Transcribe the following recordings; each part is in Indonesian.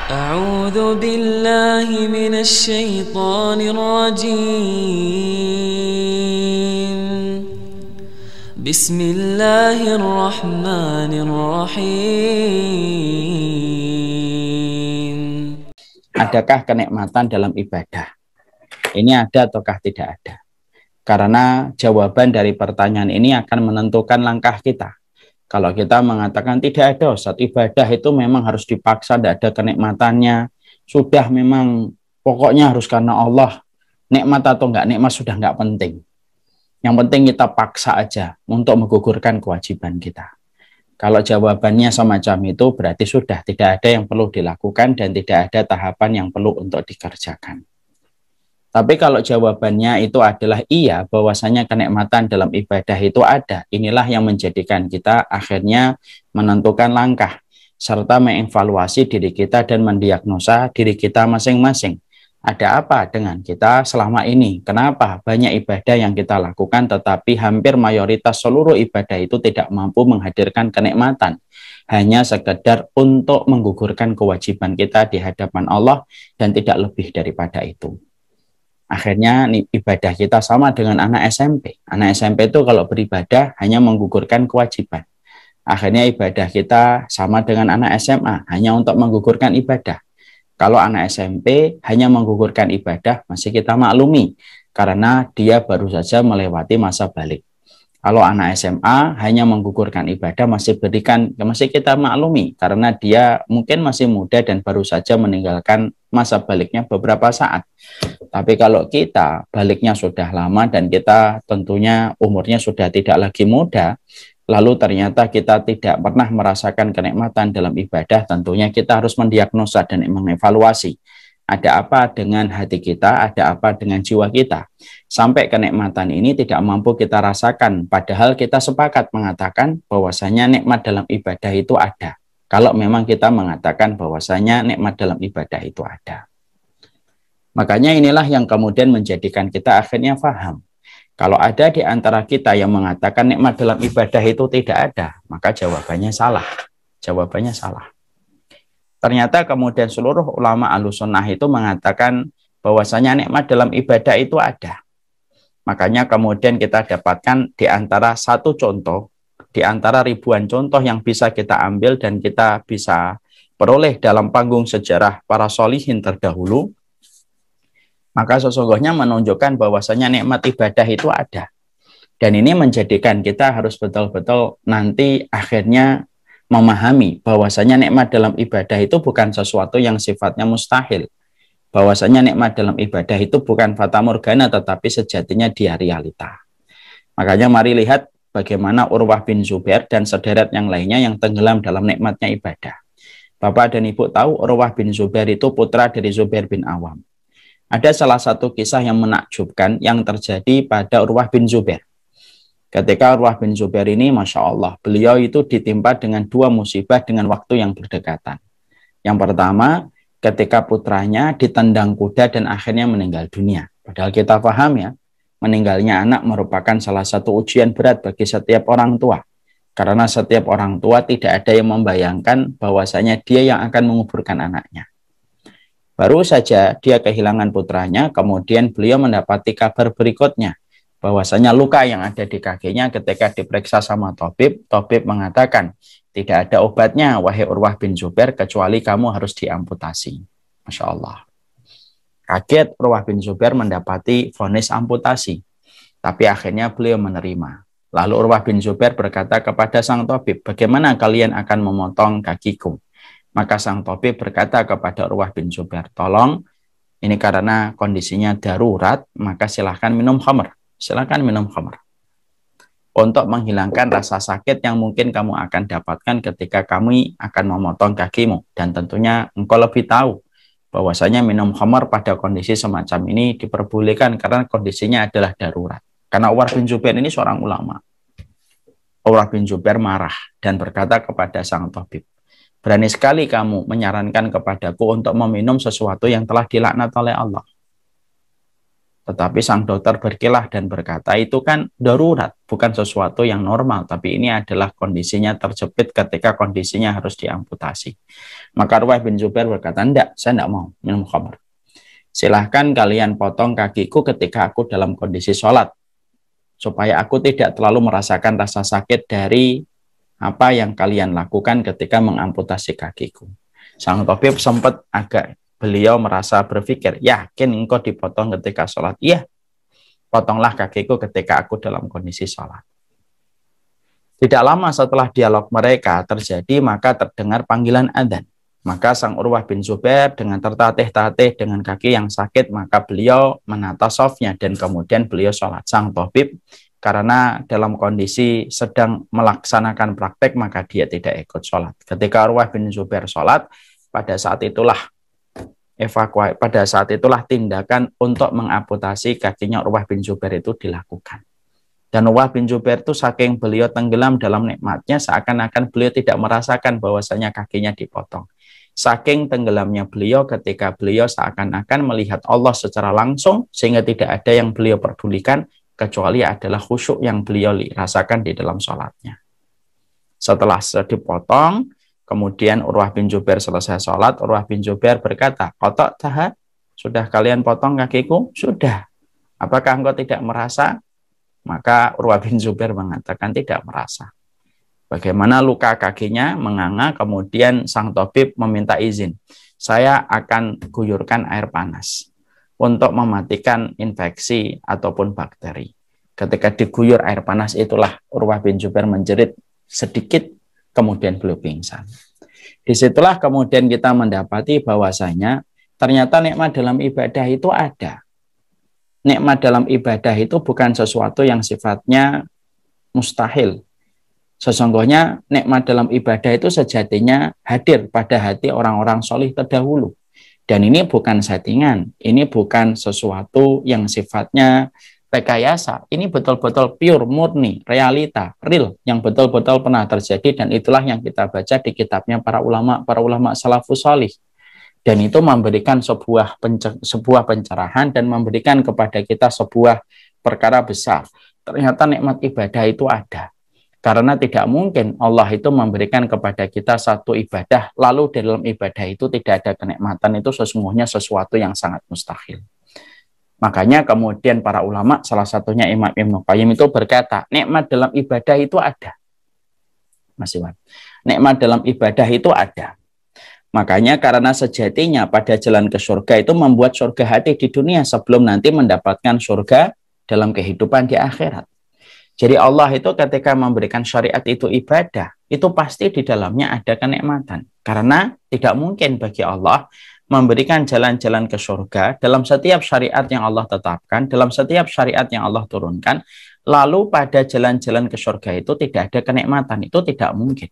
أعوذ بالله من الشيطان الرجيم. بسم الله الرحمن الرحيم. Adakah kenikmatan dalam ibadah? Ini ada ataukah tidak ada? Karena jawaban dari pertanyaan ini akan menentukan langkah kita. Kalau kita mengatakan tidak ada, Ustaz, ibadah itu memang harus dipaksa, tidak ada kenikmatannya. Sudah memang pokoknya harus karena Allah. Nikmat atau enggak nikmat sudah enggak penting. Yang penting kita paksa aja untuk menggugurkan kewajiban kita. Kalau jawabannya semacam itu berarti sudah tidak ada yang perlu dilakukan dan tidak ada tahapan yang perlu untuk dikerjakan. Tapi kalau jawabannya itu adalah iya, bahwasanya kenikmatan dalam ibadah itu ada, inilah yang menjadikan kita akhirnya menentukan langkah, serta mengevaluasi diri kita dan mendiagnosa diri kita masing-masing. Ada apa dengan kita selama ini? Kenapa banyak ibadah yang kita lakukan, tetapi hampir mayoritas seluruh ibadah itu tidak mampu menghadirkan kenikmatan? Hanya sekedar untuk menggugurkan kewajiban kita di hadapan Allah dan tidak lebih daripada itu. Akhirnya ibadah kita sama dengan anak SMP. Anak SMP itu kalau beribadah hanya menggugurkan kewajiban. Akhirnya ibadah kita sama dengan anak SMA, hanya untuk menggugurkan ibadah. Kalau anak SMP hanya menggugurkan ibadah, masih kita maklumi, karena dia baru saja melewati masa balik. Kalau anak SMA hanya menggugurkan ibadah, masih kita maklumi, karena dia mungkin masih muda dan baru saja meninggalkan masa baliknya beberapa saat. Tapi kalau kita baliknya sudah lama dan kita tentunya umurnya sudah tidak lagi muda, lalu ternyata kita tidak pernah merasakan kenikmatan dalam ibadah, tentunya kita harus mendiagnosa dan mengevaluasi. Ada apa dengan hati kita, ada apa dengan jiwa kita. Sampai kenikmatan ini tidak mampu kita rasakan, padahal kita sepakat mengatakan bahwasanya nikmat dalam ibadah itu ada. Kalau memang kita mengatakan bahwasanya nikmat dalam ibadah itu ada. Makanya inilah yang kemudian menjadikan kita akhirnya paham. Kalau ada di antara kita yang mengatakan nikmat dalam ibadah itu tidak ada, maka jawabannya salah. Jawabannya salah. Ternyata kemudian seluruh ulama Ahlussunnah itu mengatakan bahwasanya nikmat dalam ibadah itu ada. Makanya kemudian kita dapatkan di antara satu contoh, di antara ribuan contoh yang bisa kita ambil dan kita bisa peroleh dalam panggung sejarah para sholihin terdahulu, maka sesungguhnya menunjukkan bahwasanya nikmat ibadah itu ada. Dan ini menjadikan kita harus betul-betul nanti akhirnya memahami bahwasanya nikmat dalam ibadah itu bukan sesuatu yang sifatnya mustahil. Bahwasanya nikmat dalam ibadah itu bukan fata morgana, tetapi sejatinya dia realita. Makanya mari lihat bagaimana Urwah bin Zubair dan sederet yang lainnya yang tenggelam dalam nikmatnya ibadah. Bapak dan Ibu tahu Urwah bin Zubair itu putra dari Zubair bin Awam. Ada salah satu kisah yang menakjubkan yang terjadi pada Urwah bin Zubair. Ketika Urwah bin Zubair ini, Masya Allah, beliau itu ditimpa dengan dua musibah dengan waktu yang berdekatan. Yang pertama, ketika putranya ditendang kuda dan akhirnya meninggal dunia. Padahal kita paham ya, meninggalnya anak merupakan salah satu ujian berat bagi setiap orang tua. Karena setiap orang tua tidak ada yang membayangkan bahwasanya dia yang akan menguburkan anaknya. Baru saja dia kehilangan putranya, kemudian beliau mendapati kabar berikutnya. Bahwasanya luka yang ada di kakinya ketika diperiksa sama tabib mengatakan, tidak ada obatnya, wahai Urwah bin Zubair, kecuali kamu harus diamputasi. Masya Allah. Kaget Urwah bin Zubair mendapati vonis amputasi. Tapi akhirnya beliau menerima. Lalu Urwah bin Zubair berkata kepada sang tabib, bagaimana kalian akan memotong kakiku? Maka sang tabib berkata kepada Urwah bin Zubair, tolong, ini karena kondisinya darurat, maka silahkan minum khamr. Silahkan minum khamr. Untuk menghilangkan rasa sakit yang mungkin kamu akan dapatkan ketika kami akan memotong kakimu. Dan tentunya engkau lebih tahu bahwasanya minum khamr pada kondisi semacam ini diperbolehkan karena kondisinya adalah darurat. Karena Urwah bin Zubair ini seorang ulama. Urwah bin Zubair marah dan berkata kepada sang tabib, berani sekali kamu menyarankan kepadaku untuk meminum sesuatu yang telah dilaknat oleh Allah. Tetapi sang dokter berkilah dan berkata, itu kan darurat, bukan sesuatu yang normal, tapi ini adalah kondisinya terjepit ketika kondisinya harus diamputasi. Maka Urwah bin Zubair berkata, enggak, saya enggak mau minum khamr. Silahkan kalian potong kakiku ketika aku dalam kondisi sholat, supaya aku tidak terlalu merasakan rasa sakit dari apa yang kalian lakukan ketika mengamputasi kakiku. Sang tabib sempat beliau merasa berpikir, yakin engkau dipotong ketika sholat? Iya, potonglah kakiku ketika aku dalam kondisi sholat. Tidak lama setelah dialog mereka terjadi, maka terdengar panggilan adzan. Maka sang Urwah bin Zubair dengan tertatih-tatih dengan kaki yang sakit, maka beliau menata safnya dan kemudian beliau sholat. Sang tabib karena dalam kondisi sedang melaksanakan praktek, maka dia tidak ikut sholat. Ketika Urwah bin Zubair sholat, pada saat itulah tindakan untuk mengamputasi kakinya Urwah bin Zubair itu dilakukan. Dan Urwah bin Zubair itu saking beliau tenggelam dalam nikmatnya, seakan-akan beliau tidak merasakan bahwasanya kakinya dipotong. Saking tenggelamnya beliau ketika beliau seakan-akan melihat Allah secara langsung, sehingga tidak ada yang beliau pedulikan, kecuali adalah khusyuk yang beliau rasakan di dalam sholatnya. Setelah dipotong, kemudian Urwah bin Zubair selesai sholat, Urwah bin Zubair berkata, "Kotok taha, sudah kalian potong kakiku?" Sudah. Apakah engkau tidak merasa? Maka Urwah bin Zubair mengatakan tidak merasa. Bagaimana luka kakinya menganga, kemudian sang tabib meminta izin. Saya akan guyurkan air panas untuk mematikan infeksi ataupun bakteri. Ketika diguyur air panas itulah Urwah bin Zubair menjerit sedikit, kemudian beliau pingsan. Disitulah kemudian kita mendapati bahwasanya ternyata nikmat dalam ibadah itu ada. Nikmat dalam ibadah itu bukan sesuatu yang sifatnya mustahil. Sesungguhnya nikmat dalam ibadah itu sejatinya hadir pada hati orang-orang solih terdahulu. Dan ini bukan settingan, ini bukan sesuatu yang sifatnya rekayasa. Ini betul-betul pure, murni, realita, real, yang betul-betul pernah terjadi, dan itulah yang kita baca di kitabnya para ulama salafus solih. Dan itu memberikan sebuah pencerahan dan memberikan kepada kita sebuah perkara besar. Ternyata nikmat ibadah itu ada. Karena tidak mungkin Allah itu memberikan kepada kita satu ibadah, lalu di dalam ibadah itu tidak ada kenikmatan, itu sesungguhnya sesuatu yang sangat mustahil. Makanya kemudian para ulama, salah satunya Imam Ibnu Qayyim itu berkata, nikmat dalam ibadah itu ada. Mas Iwan, nikmat dalam ibadah itu ada. Makanya karena sejatinya pada jalan ke surga itu membuat surga hati di dunia sebelum nanti mendapatkan surga dalam kehidupan di akhirat. Jadi Allah itu ketika memberikan syariat itu ibadah, itu pasti di dalamnya ada kenikmatan. Karena tidak mungkin bagi Allah memberikan jalan-jalan ke surga dalam setiap syariat yang Allah tetapkan, dalam setiap syariat yang Allah turunkan, lalu pada jalan-jalan ke surga itu tidak ada kenikmatan, itu tidak mungkin.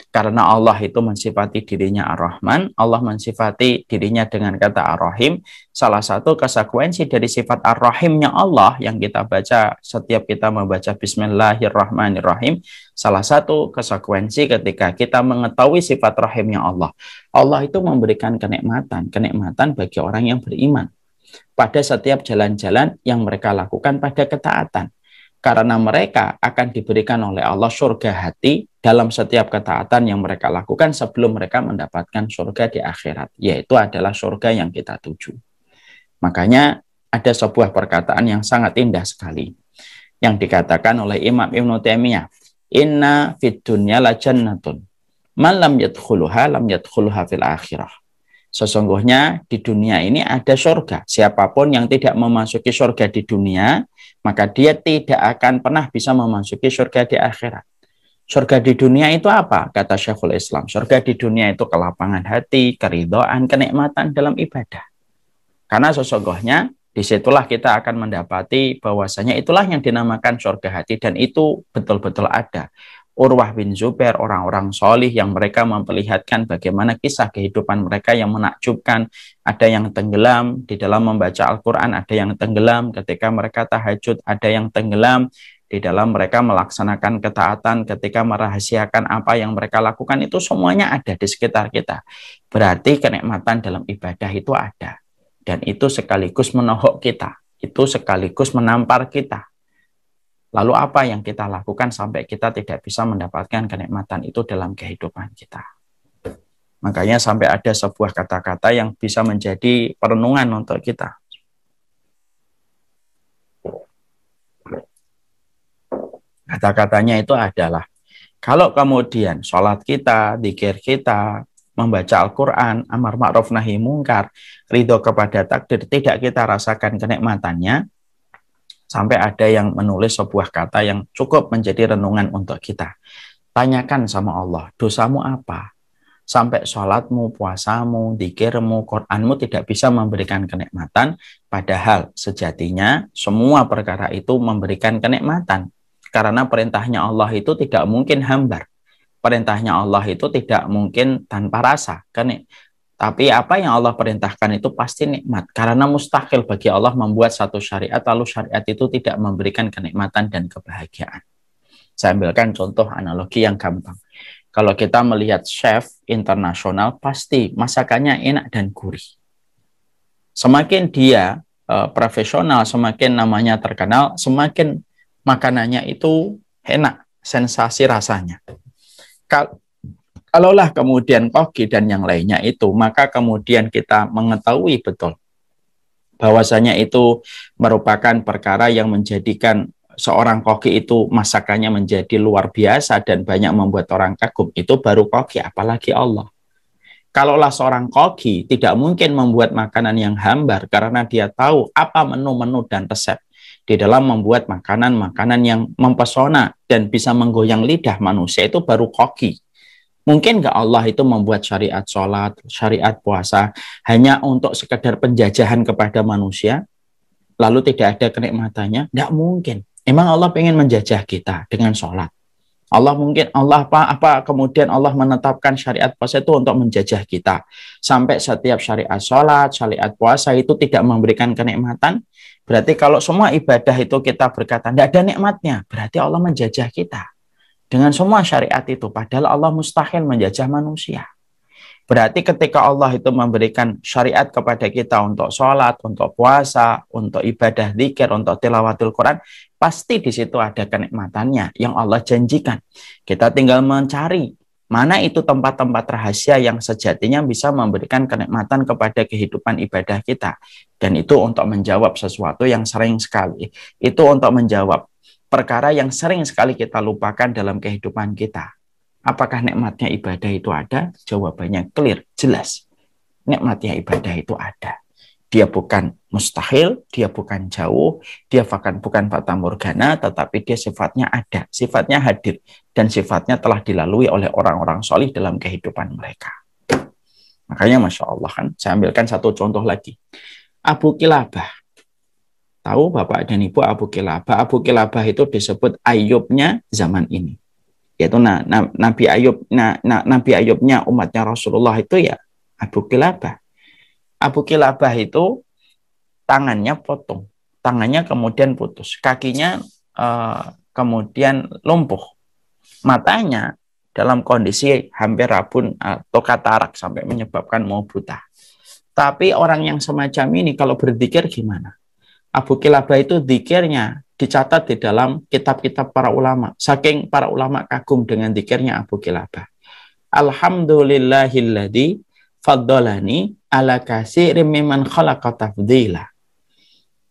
Karena Allah itu mensifati dirinya Ar-Rahman, Allah mensifati dirinya dengan kata Ar-Rahim. Salah satu konsekuensi dari sifat Ar-Rahimnya Allah yang kita baca setiap kita membaca Bismillahirrahmanirrahim, salah satu konsekuensi ketika kita mengetahui sifat Rahimnya Allah, Allah itu memberikan kenikmatan bagi orang yang beriman pada setiap jalan-jalan yang mereka lakukan pada ketaatan. Karena mereka akan diberikan oleh Allah surga hati dalam setiap ketaatan yang mereka lakukan sebelum mereka mendapatkan surga di akhirat, yaitu adalah surga yang kita tuju. Makanya ada sebuah perkataan yang sangat indah sekali yang dikatakan oleh Imam Ibnu Taimiyah, "Inna fid dunya la jannatun man lam yadkhuluha lam yadkhuluha fil akhirah." Sesungguhnya di dunia ini ada surga. Siapapun yang tidak memasuki surga di dunia, maka dia tidak akan pernah bisa memasuki surga di akhirat. Surga di dunia itu apa? Kata Syekhul Islam. Surga di dunia itu kelapangan hati, keridhaan, kenikmatan dalam ibadah. Karena sesungguhnya disitulah kita akan mendapati bahwasanya itulah yang dinamakan surga hati, dan itu betul-betul ada. Urwah bin Zubair, orang-orang solih yang mereka memperlihatkan bagaimana kisah kehidupan mereka yang menakjubkan. Ada yang tenggelam di dalam membaca Al-Quran, ada yang tenggelam ketika mereka tahajud, ada yang tenggelam di dalam mereka melaksanakan ketaatan ketika merahasiakan apa yang mereka lakukan. Itu semuanya ada di sekitar kita. Berarti kenikmatan dalam ibadah itu ada. Dan itu sekaligus menohok kita. itu sekaligus menampar kita. Lalu apa yang kita lakukan sampai kita tidak bisa mendapatkan kenikmatan itu dalam kehidupan kita? Makanya sampai ada sebuah kata-kata yang bisa menjadi perenungan untuk kita. Kata-katanya itu adalah, kalau kemudian sholat kita, dzikir kita, membaca Al-Quran, amar ma'ruf nahi mungkar, ridho kepada takdir, tidak kita rasakan kenikmatannya, sampai ada yang menulis sebuah kata yang cukup menjadi renungan untuk kita. Tanyakan sama Allah, dosamu apa? Sampai sholatmu, puasamu, dzikirmu, Quranmu tidak bisa memberikan kenikmatan, padahal sejatinya semua perkara itu memberikan kenikmatan. Karena perintahnya Allah itu tidak mungkin hambar. Perintahnya Allah itu tidak mungkin tanpa rasa. Tapi apa yang Allah perintahkan itu pasti nikmat. Karena mustahil bagi Allah membuat satu syariat, lalu syariat itu tidak memberikan kenikmatan dan kebahagiaan. Saya ambilkan contoh analogi yang gampang. Kalau kita melihat chef internasional, pasti masakannya enak dan gurih. Semakin dia profesional, semakin namanya terkenal, semakin makanannya itu enak, sensasi rasanya. Kalaulah kemudian koki dan yang lainnya itu, maka kemudian kita mengetahui betul bahwasanya itu merupakan perkara yang menjadikan seorang koki itu masakannya menjadi luar biasa dan banyak membuat orang kagum, itu baru koki, apalagi Allah. Kalaulah seorang koki tidak mungkin membuat makanan yang hambar karena dia tahu apa menu-menu dan resep di dalam membuat makanan-makanan yang mempesona dan bisa menggoyang lidah manusia, itu baru koki. Mungkin nggak Allah itu membuat syariat sholat, syariat puasa hanya untuk sekedar penjajahan kepada manusia, lalu tidak ada kenikmatannya? Nggak mungkin. Emang Allah pengen menjajah kita dengan sholat? Kemudian Allah menetapkan syariat puasa itu untuk menjajah kita. Sampai setiap syariat sholat, syariat puasa itu tidak memberikan kenikmatan. Berarti kalau semua ibadah itu kita berkata tidak ada nikmatnya, berarti Allah menjajah kita dengan semua syariat itu. Padahal Allah mustahil menjajah manusia. Berarti ketika Allah itu memberikan syariat kepada kita untuk sholat, untuk puasa, untuk ibadah dzikir, untuk tilawatul Quran, pasti di situ ada kenikmatannya yang Allah janjikan. Kita tinggal mencari mana itu tempat-tempat rahasia yang sejatinya bisa memberikan kenikmatan kepada kehidupan ibadah kita. Dan itu untuk menjawab sesuatu yang sering sekali. Itu untuk menjawab perkara yang sering sekali kita lupakan dalam kehidupan kita. Apakah nikmatnya ibadah itu ada? Jawabannya clear, jelas. Nikmatnya ibadah itu ada. Dia bukan mustahil, dia bukan jauh, dia bukan fata morgana, tetapi dia sifatnya ada, sifatnya hadir, dan sifatnya telah dilalui oleh orang-orang solih dalam kehidupan mereka. Makanya Masya Allah kan, saya ambilkan satu contoh lagi. Abu Kilabah. Tahu Bapak dan Ibu Abu Kilabah? Abu Kilabah itu disebut Ayubnya zaman ini. Yaitu Nabi Ayubnya umatnya Rasulullah itu ya Abu Kilabah. Abu Kilabah itu tangannya potong, tangannya kemudian putus, kakinya kemudian lumpuh, matanya dalam kondisi hampir rabun atau katarak sampai menyebabkan mau buta. Tapi orang yang semacam ini kalau berzikir gimana? Abu Kilabah itu zikirnya dicatat di dalam kitab-kitab para ulama. Saking para ulama kagum dengan zikirnya Abu Kilabah. Alhamdulillahilladzi faddalani ala katsirin mimman khalaqa tafdila.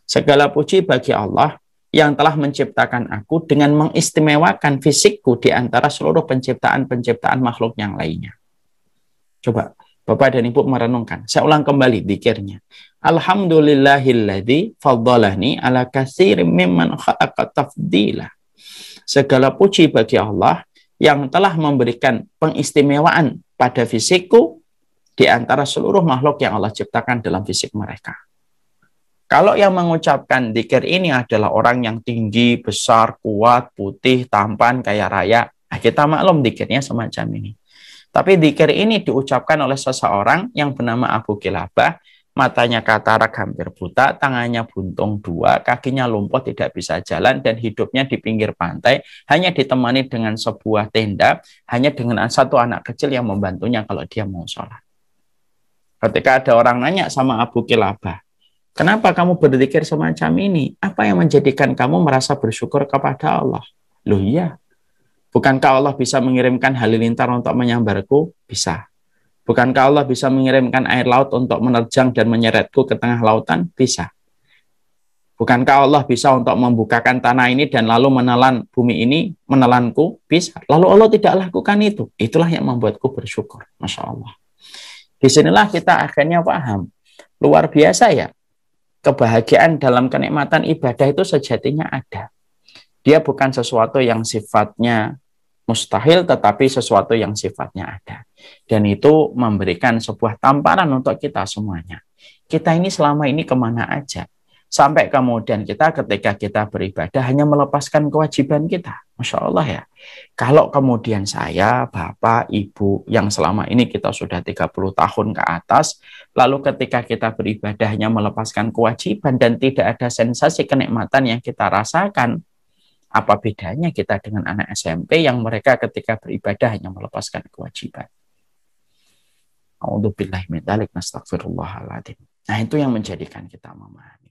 Segala puji bagi Allah yang telah menciptakan aku dengan mengistimewakan fisikku di antara seluruh penciptaan-penciptaan makhluk yang lainnya. Coba Bapak dan Ibu merenungkan. Saya ulang kembali zikirnya. Alhamdulillahilladzi faddalani ala katsirin mimman khalaqa tafdila. Segala puji bagi Allah yang telah memberikan pengistimewaan pada fisikku di antara seluruh makhluk yang Allah ciptakan dalam fisik mereka. Kalau yang mengucapkan zikir ini adalah orang yang tinggi, besar, kuat, putih, tampan, kaya raya, kita maklum zikirnya semacam ini. Tapi zikir ini diucapkan oleh seseorang yang bernama Abu Kilabah, matanya katarak hampir buta, tangannya buntung dua, kakinya lumpuh tidak bisa jalan, dan hidupnya di pinggir pantai, hanya ditemani dengan sebuah tenda, hanya dengan satu anak kecil yang membantunya kalau dia mau sholat. Ketika ada orang nanya sama Abu Kilabah, Kenapa kamu berzikir semacam ini? Apa yang menjadikan kamu merasa bersyukur kepada Allah? Loh iya, bukankah Allah bisa mengirimkan halilintar untuk menyambarku? Bisa. Bukankah Allah bisa mengirimkan air laut untuk menerjang dan menyeretku ke tengah lautan? Bisa. Bukankah Allah bisa untuk membukakan tanah ini dan lalu menelan bumi ini, menelanku? Bisa. Lalu Allah tidak lakukan itu. Itulah yang membuatku bersyukur. Masya Allah. Disinilah kita akhirnya paham. Luar biasa ya. Kebahagiaan dalam kenikmatan ibadah itu sejatinya ada. Dia bukan sesuatu yang sifatnya mustahil, tetapi sesuatu yang sifatnya ada. Dan itu memberikan sebuah tamparan untuk kita semuanya. Kita ini selama ini kemana aja? Sampai kemudian kita ketika kita beribadah hanya melepaskan kewajiban kita. Masya Allah ya. Kalau kemudian saya, Bapak, Ibu, yang selama ini kita sudah 30 tahun ke atas, lalu ketika kita beribadah hanya melepaskan kewajiban dan tidak ada sensasi kenikmatan yang kita rasakan, apa bedanya kita dengan anak SMP yang mereka ketika beribadah hanya melepaskan kewajiban? A'udzubillahi min dzalik, nastaghfirullahaladzim. Nah, itu yang menjadikan kita memahami.